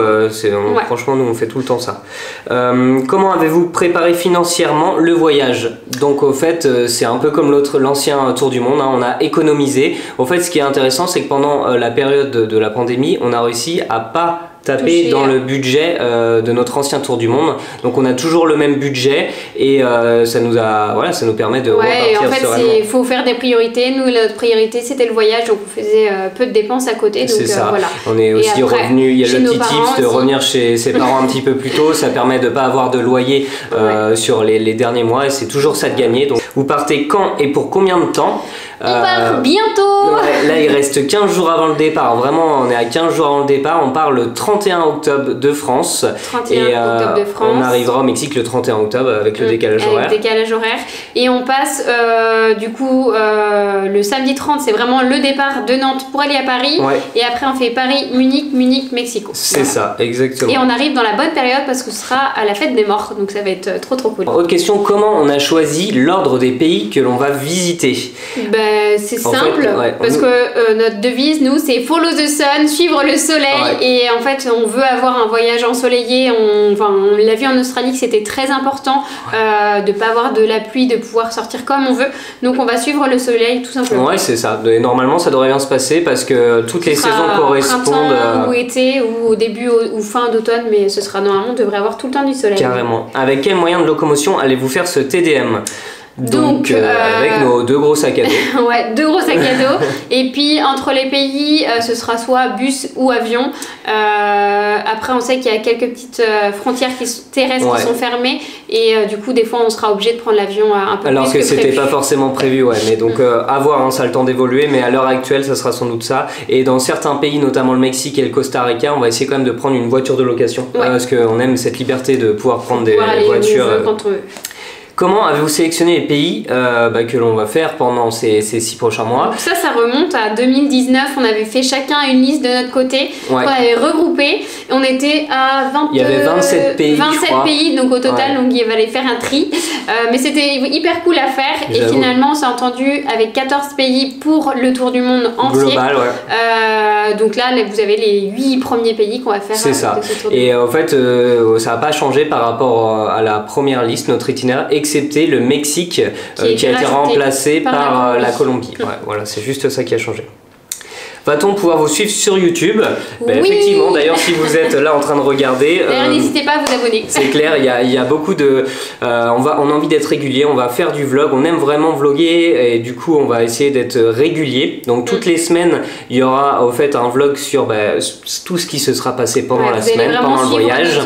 franchement nous on fait tout le temps ça. Comment avez-vous préparé financièrement le voyage? Donc au fait c'est un peu comme l'ancien tour du monde, hein, on a économisé. Au fait ce qui est intéressant c'est que pendant la période de la pandémie on a réussi à pas taper dans le budget de notre ancien tour du monde, donc on a toujours le même budget et ça nous permet de repartir en fait il faut faire des priorités. Nous notre priorité c'était le voyage, donc on faisait peu de dépenses à côté, donc voilà. On est aussi revenu, il y a le petit tips de revenir chez ses parents un petit peu plus tôt, ça permet de pas avoir de loyer sur les derniers mois et c'est toujours ça de gagner. Donc vous partez quand et pour combien de temps? On part bientôt. Là, il reste 15 jours avant le départ. Vraiment, on est à 15 jours avant le départ. On part le 31 octobre de France. 31 octobre de France. On arrivera au Mexique le 31 octobre avec le décalage horaire. Avec décalage horaire. Et on passe du coup le samedi 30, c'est vraiment le départ de Nantes pour aller à Paris. Et après, on fait Paris, Munich, Mexico. C'est ça, exactement. Et on arrive dans la bonne période parce que ce sera à la fête des morts. Donc ça va être trop cool. Autre question, comment on a choisi l'ordre des pays que l'on va visiter? C'est simple, parce que notre devise, nous, c'est Follow the Sun, suivre le soleil. Et en fait, on veut avoir un voyage ensoleillé. On l'a vu en Australie que c'était très important de ne pas avoir de la pluie, de pouvoir sortir comme on veut. Donc on va suivre le soleil tout simplement. Ouais, c'est ça. Et normalement, ça devrait bien se passer parce que toutes les saisons correspondent. Printemps ou été ou au début ou fin d'automne, mais ce sera normalement, on devrait avoir tout le temps du soleil. Carrément. Avec quel moyen de locomotion allez-vous faire ce TDM? Donc avec nos 2 gros sacs à dos. Ouais, 2 gros sacs à dos. Et puis entre les pays, ce sera soit bus ou avion. Après, on sait qu'il y a quelques petites frontières terrestres qui sont fermées. Et du coup, des fois, on sera obligé de prendre l'avion un peu alors plus que c'était pas forcément prévu, mais donc à voir, hein, ça a le temps d'évoluer. Mais à l'heure actuelle, ça sera sans doute ça. Et dans certains pays, notamment le Mexique et le Costa Rica, on va essayer quand même de prendre une voiture de location. Parce qu'on aime cette liberté de pouvoir prendre des voitures. Quand on veut. Comment avez-vous sélectionné les pays que l'on va faire pendant ces 6 prochains mois? Donc ça remonte à 2019. On avait fait chacun une liste de notre côté. On avait regroupé. Et on était à 20, il y avait 27 pays. 27 pays donc au total. Donc il fallait faire un tri. Mais c'était hyper cool à faire. Et finalement, on s'est entendu avec 14 pays pour le tour du monde entier. Global, donc là, vous avez les 8 premiers pays qu'on va faire. C'est ça. Et en fait, ça n'a pas changé par rapport à la première liste, notre itinéraire, excepté le Mexique qui a été remplacé par la Colombie. Voilà, c'est juste ça qui a changé. Va-t-on pouvoir vous suivre sur YouTube? Effectivement, d'ailleurs, si vous êtes là en train de regarder, n'hésitez pas à vous abonner. C'est clair, il y a beaucoup de... on a envie d'être régulier, on va faire du vlog, on aime vraiment vlogger et du coup on va essayer d'être régulier. Donc toutes les semaines, il y aura au fait un vlog sur tout ce qui se sera passé pendant la semaine, pendant le voyage.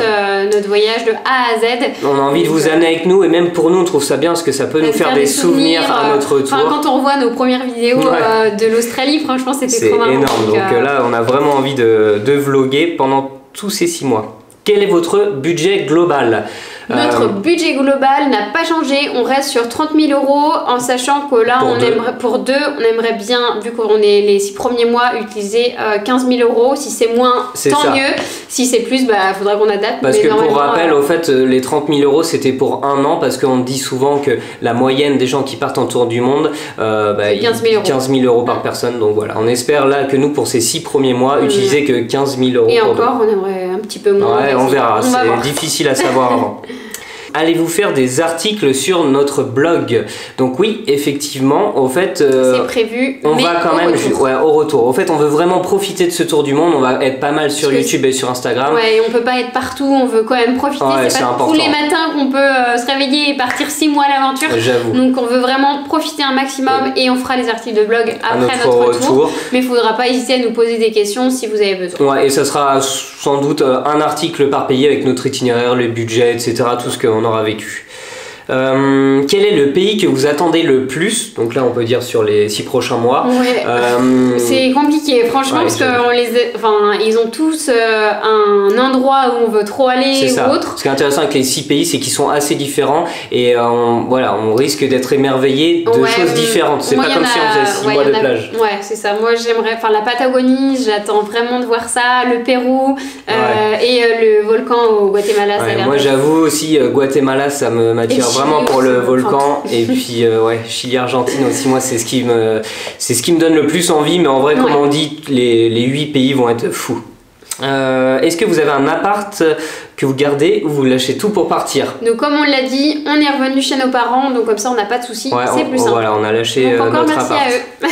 Notre voyage de A à Z. On a envie de vous amener avec nous et même pour nous, on trouve ça bien parce que ça peut nous faire des souvenirs à notre retour. Quand on revoit nos premières vidéos de l'Australie, franchement, c'était trop marrant. Énorme, donc là on a vraiment envie de vlogger pendant tous ces 6 mois. Quel est votre budget global? Notre budget global n'a pas changé, on reste sur 30 000 € en sachant que là, pour deux, on aimerait bien, vu qu'on est les 6 premiers mois, utiliser 15 000 €. Si c'est moins, tant mieux. Si c'est plus, faudra qu'on adapte. Parce que pour rappel, au fait, les 30 000 € c'était pour 1 an parce qu'on dit souvent que la moyenne des gens qui partent en tour du monde, 15 000 € par personne. Donc voilà, on espère là que nous, pour ces 6 premiers mois, utiliser que 15 000 €. Et encore, on aimerait un petit peu moins. Ouais, on verra, c'est difficile à savoir avant. Allez-vous faire des articles sur notre blog? Donc oui, effectivement, au fait, c'est prévu. On va quand même au retour. Au fait, on veut vraiment profiter de ce tour du monde. On va être pas mal sur YouTube et sur Instagram. Ouais, on peut pas être partout. On veut quand même profiter. C'est pas tous les matins qu'on peut se réveiller et partir 6 mois à l'aventure. J'avoue. Donc on veut vraiment profiter un maximum et on fera les articles de blog après notre retour. Mais il faudra pas hésiter à nous poser des questions si vous avez besoin. Ouais, et ça sera sans doute un article par pays avec notre itinéraire, les budgets, etc. Tout ce qu'on aura vécu. Quel est le pays que vous attendez le plus? Donc là on peut dire sur les 6 prochains mois. C'est compliqué franchement parce qu'ils ont tous un endroit où on veut trop aller ou autre. Ce qui est intéressant avec les 6 pays, c'est qu'ils sont assez différents et on risque d'être émerveillé de choses différentes. C'est pas comme si on faisait 6 mois de plage. Ouais, c'est ça. Moi j'aimerais la Patagonie, j'attends vraiment de voir ça, le Pérou et le volcan au Guatemala. Moi j'avoue aussi Guatemala, ça m'attire vraiment pour le volcan. Et puis Chili, Argentine aussi, moi c'est ce qui me donne le plus envie, mais en vrai comme on dit, les 8 pays vont être fous. Est-ce que vous avez un appart que vous gardez ou vous lâchez tout pour partir? Donc comme on l'a dit, on est revenu chez nos parents, donc comme ça on n'a pas de soucis, c'est plus simple. Voilà, on a lâché notre appart. À eux.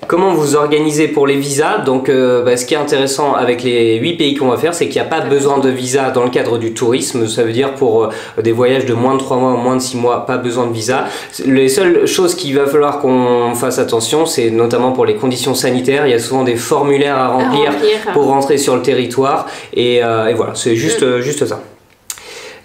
Comment vous organisez pour les visas? Donc ce qui est intéressant avec les 8 pays qu'on va faire, c'est qu'il n'y a pas besoin de visa dans le cadre du tourisme. Ça veut dire pour des voyages de moins de 3 mois ou moins de 6 mois, pas besoin de visa. Les seules choses qu'il va falloir qu'on fasse attention, c'est notamment pour les conditions sanitaires. Il y a souvent des formulaires à remplir pour rentrer sur le territoire et voilà, c'est juste ça.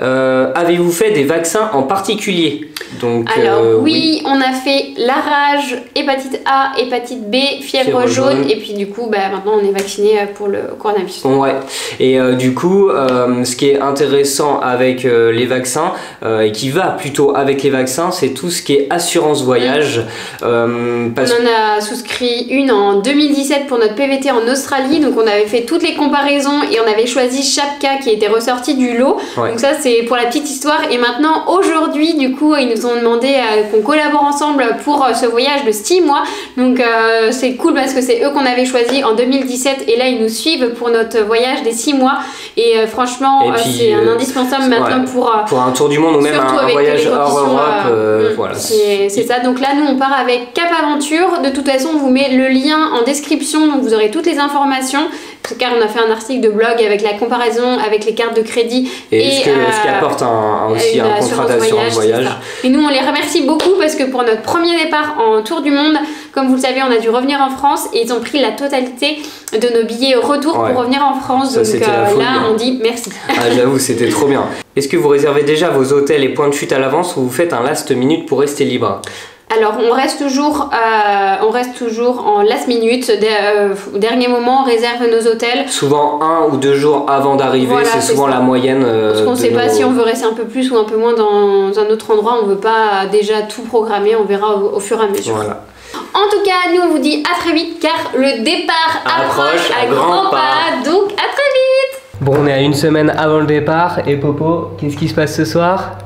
Avez-vous fait des vaccins en particulier? Donc, alors oui, on a fait la rage, hépatite A, hépatite B, fièvre jaune, et puis du coup maintenant on est vacciné pour le coronavirus. Ouais, et du coup ce qui est intéressant avec les vaccins et qui va plutôt avec les vaccins, c'est tout ce qui est assurance voyage. On en a souscrit une en 2017 pour notre PVT en Australie, donc on avait fait toutes les comparaisons et on avait choisi chaque cas qui était ressorti du lot. Ouais. Donc ça c'est pour la petite histoire, et maintenant aujourd'hui du coup ils nous ont demandé qu'on collabore ensemble pour ce voyage de 6 mois, donc c'est cool parce que c'est eux qu'on avait choisi en 2017 et là ils nous suivent pour notre voyage des 6 mois, et franchement c'est un indispensable maintenant pour un tour du monde ou même un voyage hors Europe. Voilà. C'est ça, donc là nous on part avec Cap Aventure. De toute façon on vous met le lien en description, donc vous aurez toutes les informations, car on a fait un article de blog avec la comparaison avec les cartes de crédit et ce qui apporte aussi un contrat d'assurance voyage. Et nous on les remercie beaucoup parce que pour notre premier départ en tour du monde, comme vous le savez, on a dû revenir en France et ils ont pris la totalité de nos billets retour pour revenir en France. Ça, donc là on dit merci. J'avoue, c'était trop bien. Est-ce que vous réservez déjà vos hôtels et points de chute à l'avance ou vous faites un last minute pour rester libre? Alors on reste toujours en last minute, au dernier moment on réserve nos hôtels. Souvent 1 ou 2 jours avant d'arriver, voilà, c'est souvent la moyenne. Parce qu'on ne sait pas si on veut rester un peu plus ou un peu moins dans un autre endroit, on ne veut pas déjà tout programmer, on verra au fur et à mesure. Voilà. En tout cas, nous on vous dit à très vite car le départ approche à grands pas, donc à très vite. Bon, on est à 1 semaine avant le départ et Popo, qu'est-ce qui se passe ce soir?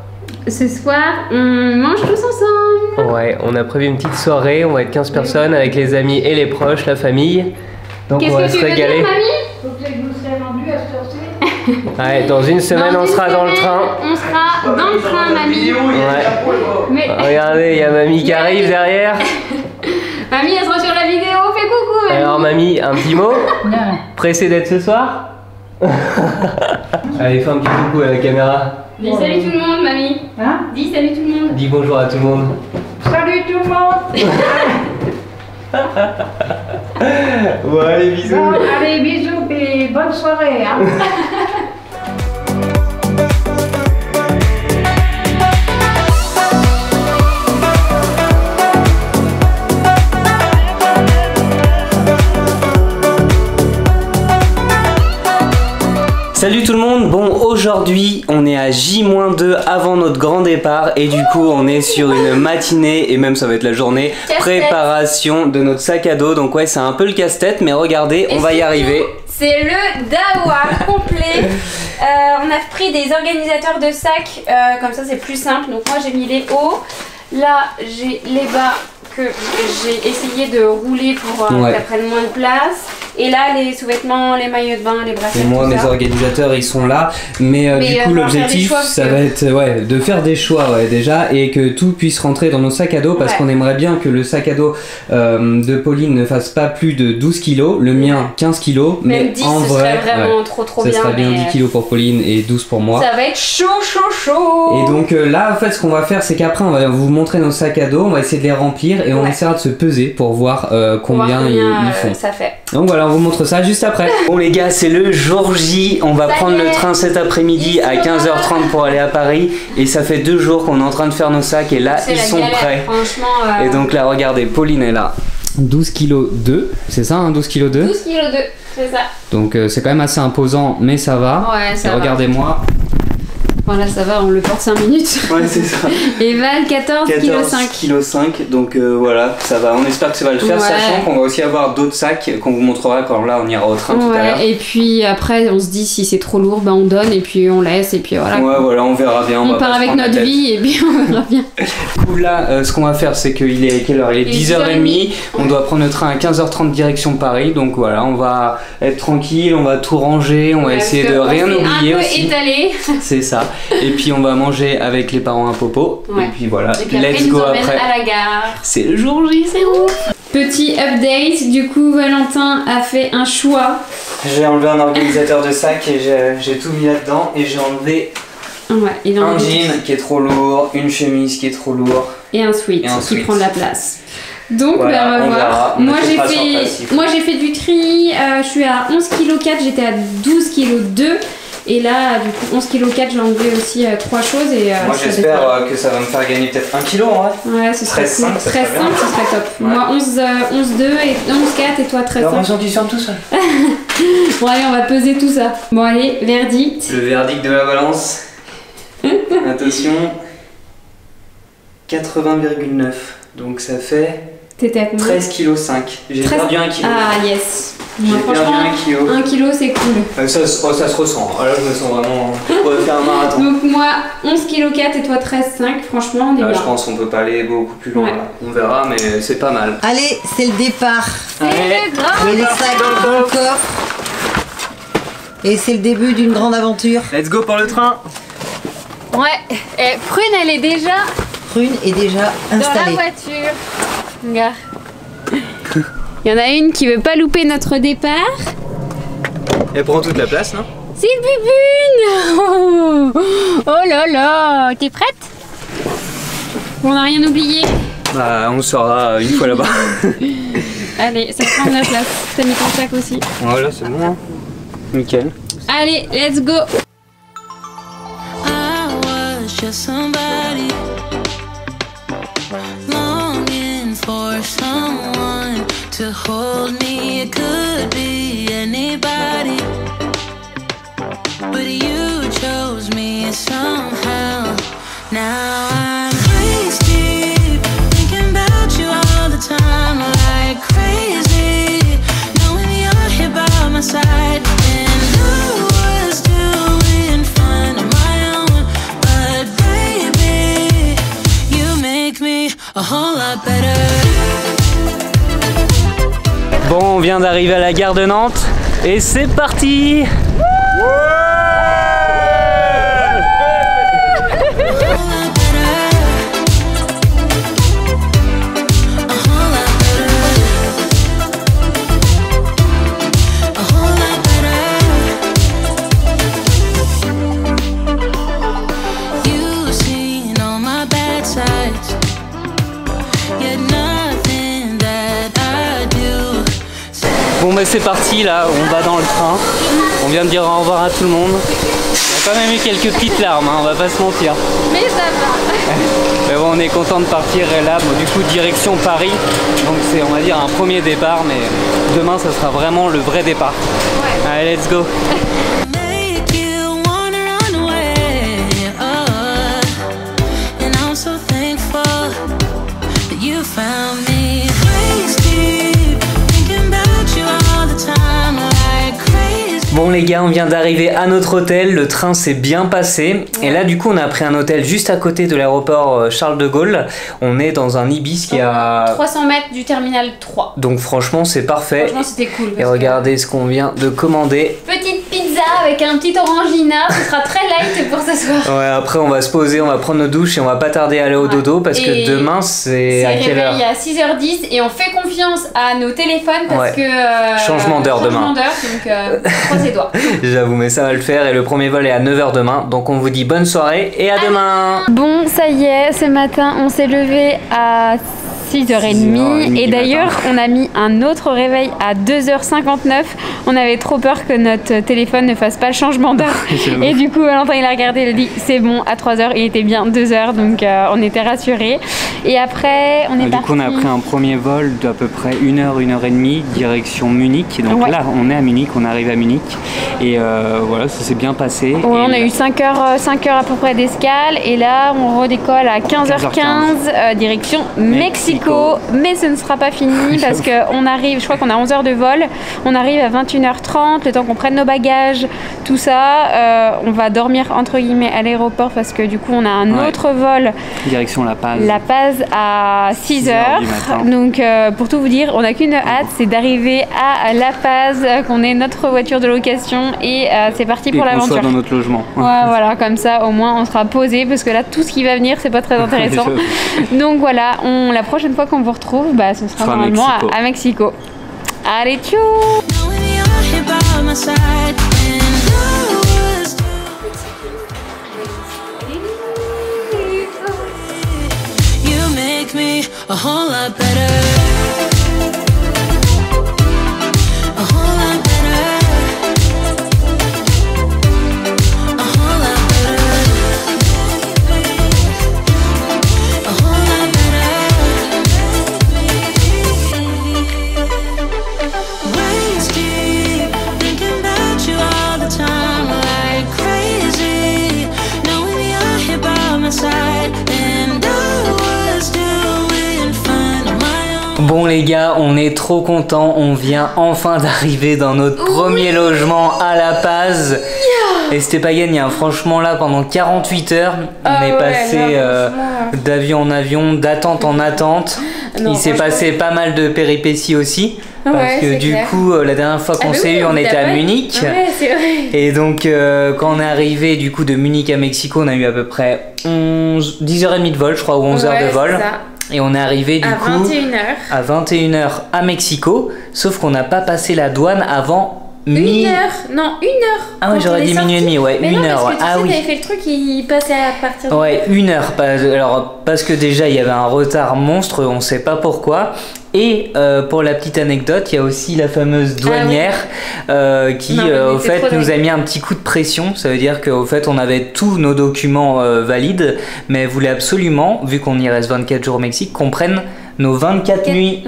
Ce soir, on mange tous ensemble. Ouais, on a prévu une petite soirée, on va être 15 personnes avec les amis et les proches, la famille. Donc on va se régaler. Faut que vous serez rendu à ce sortir. Ouais, dans 1 semaine on sera dans le train. On sera dans le train, mamie. Ouais. Mais... regardez, il y a mamie qui arrive derrière. Mamie, elle sera sur la vidéo, fais coucou mamie. Alors mamie, un petit mot? Pressée d'être ce soir? Allez, fais un petit coucou à la caméra. Dis salut tout le monde, mamie. Hein? Dis salut tout le monde. Dis bonjour à tout le monde. Salut tout le monde. Bon, allez, bisous. Bon, allez, bisous et bonne soirée. Hein. Salut tout le monde, bon aujourd'hui on est à J-2 avant notre grand départ et du coup on est sur une matinée et même ça va être la journée préparation de notre sac à dos, donc ouais c'est un peu le casse-tête mais regardez on va y arriver. C'est le Dawa complet, on a pris des organisateurs de sacs, comme ça c'est plus simple, donc moi j'ai mis les hauts, là j'ai les bas que j'ai essayé de rouler pour que ça prenne moins de place. Et là, les sous-vêtements, les maillots de bain, les bracelets. Et moi, mes organisateurs, ils sont là. Mais du coup, l'objectif, ça va être de faire des choix déjà et que tout puisse rentrer dans nos sacs à dos parce qu'on aimerait bien que le sac à dos de Pauline ne fasse pas plus de 12 kilos, le mien 15 kilos. Même 10, en vrai, ce serait vraiment trop bien. Ça serait bien 10 kilos pour Pauline et 12 pour moi. Ça va être chaud. Et donc là, en fait, ce qu'on va faire, c'est qu'après, on va vous montrer nos sacs à dos, on va essayer de les remplir et on essaiera de se peser pour voir combien ils font. Ça fait. Donc voilà, on vous montre ça juste après. Bon les gars, c'est le jour J, on va prendre le train cet après-midi à 15h30 pour aller à Paris et ça fait 2 jours qu'on est en train de faire nos sacs et là ils sont prêts. Franchement, et donc là regardez, Pauline est là, 12 kg 2, c'est ça hein, 12 kg 2 12 kg 2, c'est ça. Donc c'est quand même assez imposant mais ça va. Ouais, ça et regardez-moi. Voilà, ça va, on le porte 5 minutes. Ouais, c'est ça. Et Val, 14,5 kg. Donc voilà, ça va. On espère que ça va le faire, sachant qu'on va aussi avoir d'autres sacs qu'on vous montrera quand là on ira au train tout à l'heure. Et puis après, on se dit si c'est trop lourd, on donne et puis on laisse et puis voilà. Ouais, voilà, on verra bien. On part avec notre vie et puis on verra bien. Du coup, là, ce qu'on va faire, c'est qu'il est quelle heure? Il est 10h30. On doit prendre le train à 15h30 direction Paris. Donc voilà, on va être tranquille, on va tout ranger, on va essayer de rien oublier aussi. Étalé. C'est ça. Et puis on va manger avec les parents à Popo. Et puis voilà, et puis let's go après. À la gare. C'est le jour J, c'est ouf. Petit update, du coup Valentin a fait un choix. J'ai enlevé un organisateur de sac et j'ai tout mis là-dedans et j'ai enlevé un jean qui est trop lourd, une chemise qui est trop lourd et un sweat qui prend de la place. Donc voilà, on va voir. Moi j'ai fait du tri, je suis à 11,4 kg, j'étais à 12,2 kg. Et là, du coup, 11,4 kg, j'ai enlevé aussi 3 choses. Et, moi, j'espère que ça va me faire gagner peut-être 1 kg en vrai. Ouais, ce serait 13,5, ce serait top. Ouais. Moi, 11,2 et 11,4 et toi 13,5. J'ai l'impression que tu sens tout seul. Bon, allez, on va peser tout ça. Bon, allez, verdict. Le verdict de la balance. Attention. 80,9. Donc ça fait. T'étais à combien? 13,5 kg. J'ai perdu 1 kg. Ah, yes. J'ai perdu 1 kg. 1 kg, c'est cool. Ça se ressent. Là, je me sens vraiment. Je pourrais faire un marathon. Donc, moi, 11,4 kg et toi 13,5. Franchement, on est bien. Je pense qu'on peut pas aller beaucoup plus loin. Ouais. On verra, mais c'est pas mal. Allez, c'est le départ. C'est le grand. Les sacs dans le coffre. Et c'est le début d'une grande aventure. Let's go pour le train. Ouais. Et Prune, elle est déjà. Prune est déjà installée. Dans la voiture. Regarde. Il y en a une qui veut pas louper notre départ. Elle prend toute la place, non? C'est Bubune. Oh là là. T'es prête? On n'a rien oublié. Bah, on saura une fois là-bas. Allez, ça prend de la place. T'as mis ton sac aussi. Voilà, c'est bon. Hein. Nickel. Allez, let's go. To hold me, it could be anybody, but you chose me somehow. Now I'm waist deep, thinking about you all the time, like crazy, knowing you're here by my side. And I was doing fine on my own, but baby, you make me a whole lot better. Bon, on vient d'arriver à la gare de Nantes et c'est parti. Bon bah c'est parti là, on va dans le train, on vient de dire au revoir à tout le monde. Il y a quand même eu quelques petites larmes, hein, on va pas se mentir. Mais ça va. Mais bon, on est content de partir et là, bon, du coup direction Paris, donc c'est on va dire un premier départ, mais demain ça sera vraiment le vrai départ. Ouais. Allez, let's go. Bon les gars, on vient d'arriver à notre hôtel, le train s'est bien passé et là du coup on a pris un hôtel juste à côté de l'aéroport Charles de Gaulle. On est dans un Ibis qui a 300 mètres du terminal 3. Donc franchement c'est parfait. Franchement c'était cool. Et regardez ce qu'on vient de commander. Petite pizza avec un petit orangina, ce sera très light pour ce soir. Ouais, après on va se poser, on va prendre nos douches et on va pas tarder à aller au dodo parce que demain c'est à quelle heure? Il à 6h10 et on fait confiance à nos téléphones parce que changement d'heure demain. Donc croisez les doigts. J'avoue, mais ça va le faire et le premier vol est à 9h demain. Donc on vous dit bonne soirée et à demain. Bon, ça y est, ce matin on s'est levé à 6h30 et d'ailleurs on a mis un autre réveil à 2h59. On avait trop peur que notre téléphone ne fasse pas le changement d'heure. Et du coup Valentin il a regardé, il a dit c'est bon, à 3h il était bien 2h, donc on était rassurés. Et après on est parti. Du coup on a pris un premier vol d'à peu près 1h, 1h30 direction Munich. Donc là on est à Munich, on arrive à Munich et voilà, ça s'est bien passé. Ouais, on a eu 5 heures à peu près d'escale et là on redécolle à 15h15 direction Mexico. Mais ce ne sera pas fini parce qu'on arrive, je crois qu'on a 11 heures de vol, on arrive à 21h30, le temps qu'on prenne nos bagages, tout ça. On va dormir entre guillemets à l'aéroport parce que du coup on a un autre vol. Direction La Paz. La Paz à 6h. Donc pour tout vous dire, on n'a qu'une hâte, c'est d'arriver à La Paz, qu'on ait notre voiture de location et c'est parti pour l'aventure. Qu'on soit dans notre logement. Ouais, voilà, comme ça au moins on sera posé parce que là tout ce qui va venir c'est pas très intéressant. Donc voilà, la prochaine fois qu'on vous retrouve, bah, ce sera normalement à Mexico. Allez, tchou! Bon les gars, on est trop contents, on vient enfin d'arriver dans notre premier logement à La Paz. Et c'était pas gagné, hein. Franchement là pendant 48 heures, on est passé d'avion en avion, d'attente en attente. Non, il s'est passé pas mal de péripéties aussi. Parce que du coup, la dernière fois qu'on s'est eu, on était à Munich. Ouais, c'est vrai. Et donc, quand on est arrivé du coup de Munich à Mexico, on a eu à peu près 10h30 de vol, je crois, ou 11 heures de vol. Et on est arrivé du coup à 21h à Mexico, sauf qu'on n'a pas passé la douane avant une heure. Ah ouais, j'aurais dit minuit et demi, ouais, mais une non, heure. Parce que tu sais, t'avais fait le truc, il passait à partir de... Ouais, une heure. Alors, parce que déjà, il y avait un retard monstre, on sait pas pourquoi. Et pour la petite anecdote, il y a aussi la fameuse douanière qui, au fait, nous a mis un petit coup de pression. Ça veut dire qu'au fait, on avait tous nos documents valides, mais elle voulait absolument, vu qu'on y reste 24 jours au Mexique, qu'on prenne nos 24 nuits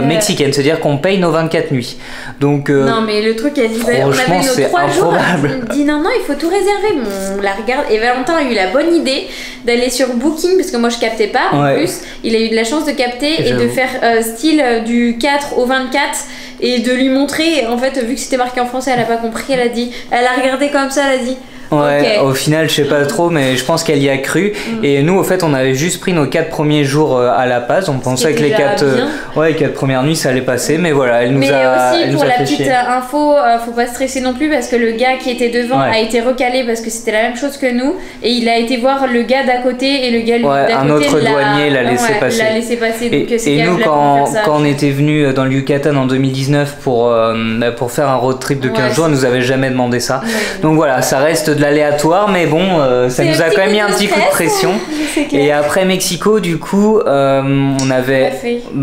mexicaines, c'est-à-dire qu'on paye nos 24 nuits. Donc, non, mais le truc, elle dit, on avait nos 3 jours. Elle dit non, il faut tout réserver. Bon, on la regarde. Et Valentin a eu la bonne idée d'aller sur Booking, parce que moi je captais pas. En plus, il a eu de la chance de capter et de faire style du 4 au 24 et de lui montrer. En fait, vu que c'était marqué en français, elle a pas compris. Elle a regardé comme ça, elle a dit. Ouais, au final, je sais pas trop, mais je pense qu'elle y a cru. Et nous, au fait, on avait juste pris nos 4 premiers jours à La Paz. On pensait que les 4 premières nuits, ça allait passer, mais voilà, elle nous a fait chier. Mais aussi, pour la petite info, faut pas stresser non plus parce que le gars qui était devant a été recalé parce que c'était la même chose que nous. Et il a été voir le gars d'à côté et le gars d'à côté. Un autre douanier l'a laissé passer. L'a laissé passer. Et nous, quand on était venu dans le Yucatan en 2019 pour faire un road trip de 15 jours, elle nous avait jamais demandé ça. Donc voilà, ça reste de l'aléatoire, mais bon, ça nous a quand même mis un petit coup de pression. Et après Mexico, du coup, on avait,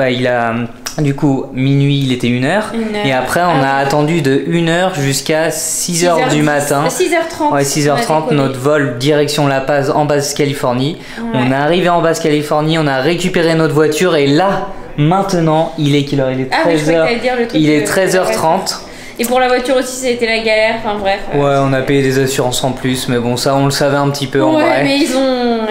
il a, du coup, minuit, il était 1h, et après on a attendu de 1h jusqu'à 6h du matin. 6h30. Ouais, 6h30, notre vol direction La Paz en Basse-Californie. On est arrivé en Basse-Californie, on a récupéré notre voiture, et là, maintenant, il est 13h. Il est 13h30. Et pour la voiture aussi, ça a été la galère, enfin bref. Ouais, on a payé des assurances en plus, mais bon, ça on le savait un petit peu en vrai. Ouais, mais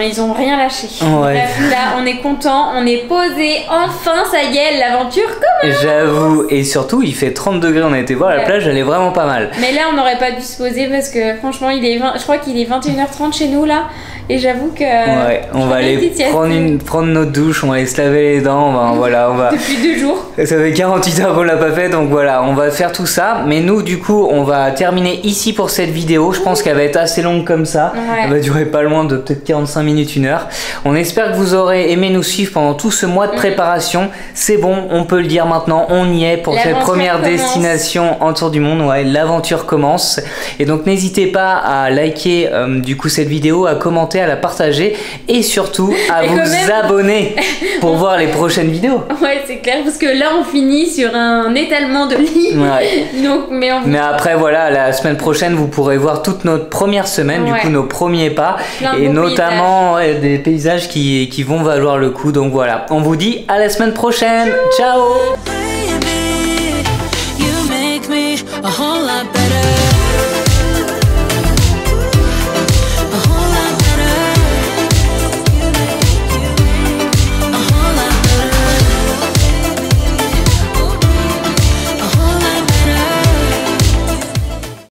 ils ont rien lâché. Ouais. Bref, là, on est content, on est posé, enfin, ça y est, l'aventure commence. J'avoue, et surtout, il fait 30 degrés, on a été voir la plage, elle est vraiment pas mal. Mais là, on n'aurait pas dû se poser parce que franchement, je crois qu'il est 21h30 chez nous là. Et j'avoue que... Ouais, on va aller prendre notre douche, on va aller se laver les dents, voilà, on va... Depuis 2 jours. Ça fait 48 heures qu'on l'a pas fait, donc voilà, on va faire tout ça. Mais nous, du coup, on va terminer ici pour cette vidéo. Je pense qu'elle va être assez longue comme ça. Ouais. Elle va durer pas loin de peut-être 45 minutes, 1 heure. On espère que vous aurez aimé nous suivre pendant tout ce mois de préparation. C'est bon, on peut le dire maintenant, on y est pour cette première destination en tour du monde. Ouais, l'aventure commence. Et donc n'hésitez pas à liker du coup cette vidéo, à commenter, à la partager et surtout à vous abonner pour voir les prochaines vidéos. Ouais, c'est clair, parce que là on finit sur un étalement de lit. Ouais. Donc, mais après voilà, la semaine prochaine vous pourrez voir toute notre première semaine, du coup nos premiers pas, et notamment des paysages qui vont valoir le coup. Donc voilà, on vous dit à la semaine prochaine. Ciao.